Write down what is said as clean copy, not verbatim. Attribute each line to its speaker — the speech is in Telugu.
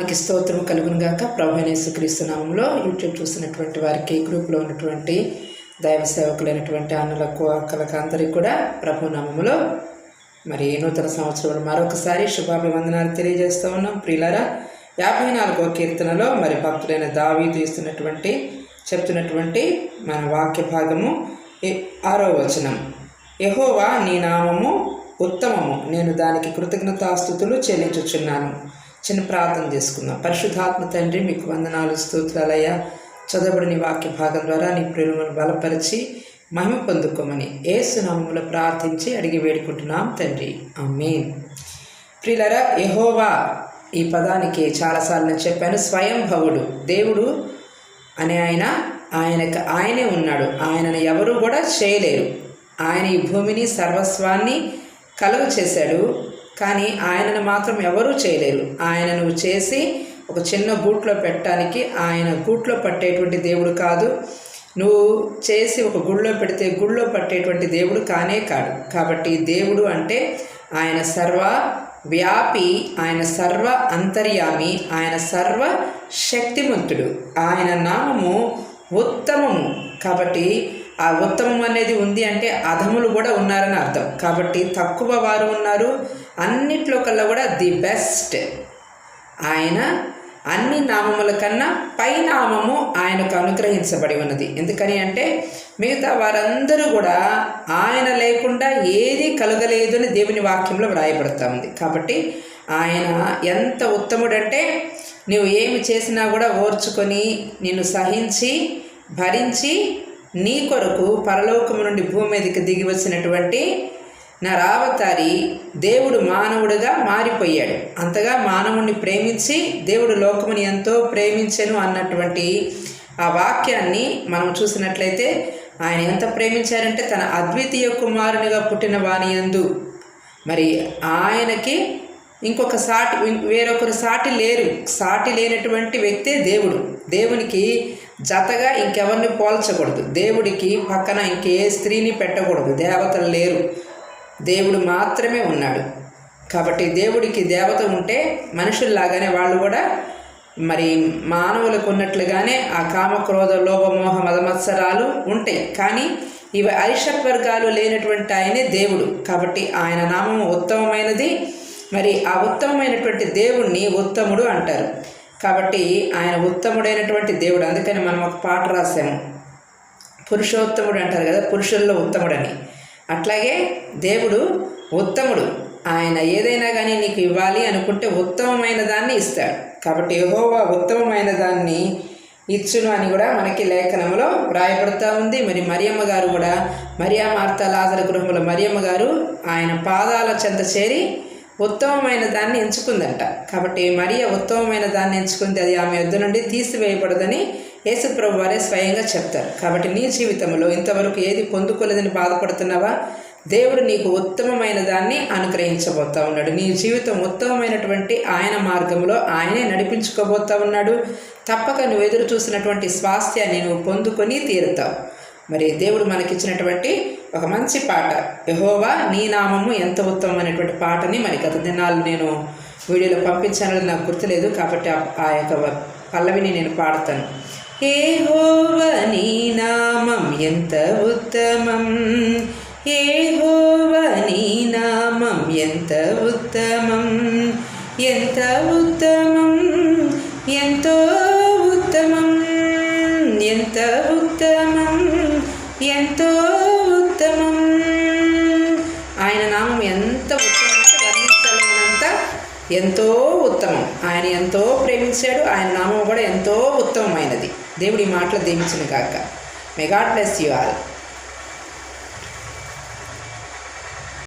Speaker 1: నామానికి స్తోత్రం కలుగును గాక. ప్రభువైన యేసుక్రీస్తు నామములో యూట్యూబ్ చూసినటువంటి వారికి, గ్రూప్లో ఉన్నటువంటి దైవ సేవకులైనటువంటి అన్నలకు అక్కలకు అందరికీ కూడా ప్రభు నామములో మరి నూతన సంవత్సరంలో మరొకసారి శుభాభివందనాలు తెలియజేస్తూ ఉన్నాం. ప్రియులారా, 54వ కీర్తనలో మరి భక్తుడైన దావీదు చెప్తున్నటువంటి మన వాక్య భాగము 6వ వచనం. యెహోవా నీ నామము ఉత్తమము, నేను దానికి కృతజ్ఞతాస్తుతులు చెల్లించుచున్నాను. చిన్న ప్రార్థన చేసుకుందాం. పరిశుద్ధాత్మ తండ్రి, మీకు వందనాలు, స్తోత్రాలయ్యా. చదవబడిన వాక్య భాగం ద్వారా నీ ప్రేమను బలపరిచి మహిమ పొందుకోమని యేసు నామములో ప్రార్థించి అడిగి వేడుకుంటున్నాం తండ్రి, ఆమేన్. ప్రియులారా, యెహోవా ఈ పదానికి చాలాసార్లు నేను చెప్పాను. స్వయంభవుడు దేవుడు అనే ఆయనే ఉన్నాడు. ఆయనను ఎవరు కూడా చేయలేరు. ఆయన ఈ భూమిని సర్వస్వాన్ని కలుగు చేశాడు, కానీ ఆయనను మాత్రం ఎవరూ చేయలేరు. ఆయనను చేసి ఒక చిన్న గూట్లో పెట్టడానికి ఆయన గూట్లో పట్టేటువంటి దేవుడు కాదు. నువ్వు చేసి ఒక గుళ్ళో పెడితే గుళ్ళో పట్టేటువంటి దేవుడు కానే కాడు. కాబట్టి దేవుడు అంటే ఆయన సర్వ వ్యాపి, ఆయన సర్వ అంతర్యామి, ఆయన సర్వ శక్తిమంతుడు. ఆయన నామము ఉత్తమము. కాబట్టి ఆ ఉత్తమం అనేది ఉంది అంటే అధములు కూడా ఉన్నారని అర్థం. కాబట్టి తక్కువ వారు ఉన్నారు, అన్నిట్లో కల్లా కూడా ది బెస్ట్. ఆయన అన్ని నామముల కన్నా పై నామము ఆయనకు అనుగ్రహించబడి ఉన్నది. ఎందుకని అంటే మిగతా వారందరూ కూడా ఆయన లేకుండా ఏది కలగలేదు అని దేవుని వాక్యంలో వ్రాయబడుతూ ఉంది. కాబట్టి ఆయన ఎంత ఉత్తముడంటే నువ్వు ఏమి చేసినా కూడా ఓర్చుకొని నిన్ను సహించి భరించి నీ కొరకు పరలోకము నుండి భూమి మీదకి దిగి వచ్చినటువంటి నరావతారి దేవుడు మానవుడిగా మారిపోయాడు. అంతగా మానవుడిని ప్రేమించి దేవుడు లోకముని ఎంతో ప్రేమించెను అన్నటువంటి ఆ వాక్యాన్ని మనం చూసినట్లయితే ఆయన ఎంత ప్రేమించారంటే తన అద్వితీయ కుమారునిగా పుట్టిన వాని యందు మరి ఆయనకి వేరొకరు సాటి లేరు. సాటి లేనటువంటి వ్యక్తే దేవుడు. దేవునికి జతగా ఇంకెవరిని పోల్చకూడదు. దేవుడికి పక్కన ఇంకే స్త్రీని పెట్టకూడదు. దేవతలు లేరు, దేవుడు మాత్రమే ఉన్నాడు. కాబట్టి దేవుడికి దేవత ఉంటే మనుషుల్లాగానే వాళ్ళు కూడా మరి మానవులకు ఉన్నట్లుగానే ఆ కామ క్రోధ లోభ మోహ మదమత్సరాలు ఉంటాయి. కానీ ఇవి ఐషత్వర్గాలు లేనటువంటి ఆయనే దేవుడు. కాబట్టి ఆయన నామము ఉత్తమమైనది. మరి ఆ ఉత్తమమైనటువంటి దేవుణ్ణి ఉత్తముడు అంటారు. కాబట్టి ఆయన ఉత్తముడైనటువంటి దేవుడు. అందుకని మనం ఒక పాట రాసాము, పురుషోత్తముడు అంటారు కదా, పురుషుల్లో ఉత్తముడని. అట్లాగే దేవుడు ఉత్తముడు. ఆయన ఏదైనా కానీ నీకు ఇవ్వాలి అనుకుంటే ఉత్తమమైన దాన్ని ఇస్తాడు. కాబట్టి యెహోవా ఉత్తమమైన దాన్ని ఇచ్చును అని కూడా మనకి లేఖనంలో వ్రాయబడుతూ ఉంది. మరి మరియమ్మ గారు కూడా, మరియా మార్తా లాజరు గృహంలో మరియమ్మ గారు ఆయన పాదాల చెంత చేరి ఉత్తమమైన దాన్ని ఎంచుకుందంట. కాబట్టి మరియ ఉత్తమమైన దాన్ని ఎంచుకుంది, అది ఆమె యొద్ద నుండి తీసివేయబడదని యేసు ప్రభు వారే స్వయంగా చెప్తారు. కాబట్టి నీ జీవితంలో ఇంతవరకు ఏది పొందుకోలేదని బాధపడుతున్నావా? దేవుడు నీకు ఉత్తమమైన దాన్ని అనుగ్రహించబోతా ఉన్నాడు. నీ జీవితం ఉత్తమమైనటువంటి ఆయన మార్గంలో ఆయనే నడిపించుకోబోతా ఉన్నాడు. తప్పక నువ్వు ఎదురు చూసినటువంటి స్వాస్థ్యాన్ని నువ్వు పొందుకొని తీరుతావు. మరి దేవుడు మనకిచ్చినటువంటి ఒక మంచి పాట, యెహోవా నీ నామము ఎంత ఉత్తమమైనటువంటి పాటని మరి గత దినాలు నేను వీడియోలో పంపించానని నాకు గుర్తులేదు. కాబట్టి ఆ యొక్క పల్లవిని నేను పాడతాను. యెహోవా నీ నామం ఎంత ఉత్తమం, యెహోవా నీ నామం ఎంత ఉత్తమం, ఎంత ఉత్తమం, ఎంతో ఉత్తమం, ఎంత ఉత్తమం, ఎంతో ఉత్తమం. ఆయన నామం ఎంత ఉత్తమం అంటే వర్ణించలేనంత ఎంతో ఉత్తమం. ఆయన ఎంతో ప్రేమించాడు. ఆయన నామం కూడా ఎంతో ఉత్తమమైనది. దేవుడి మాటలు దీవించును గాక. May God bless you all.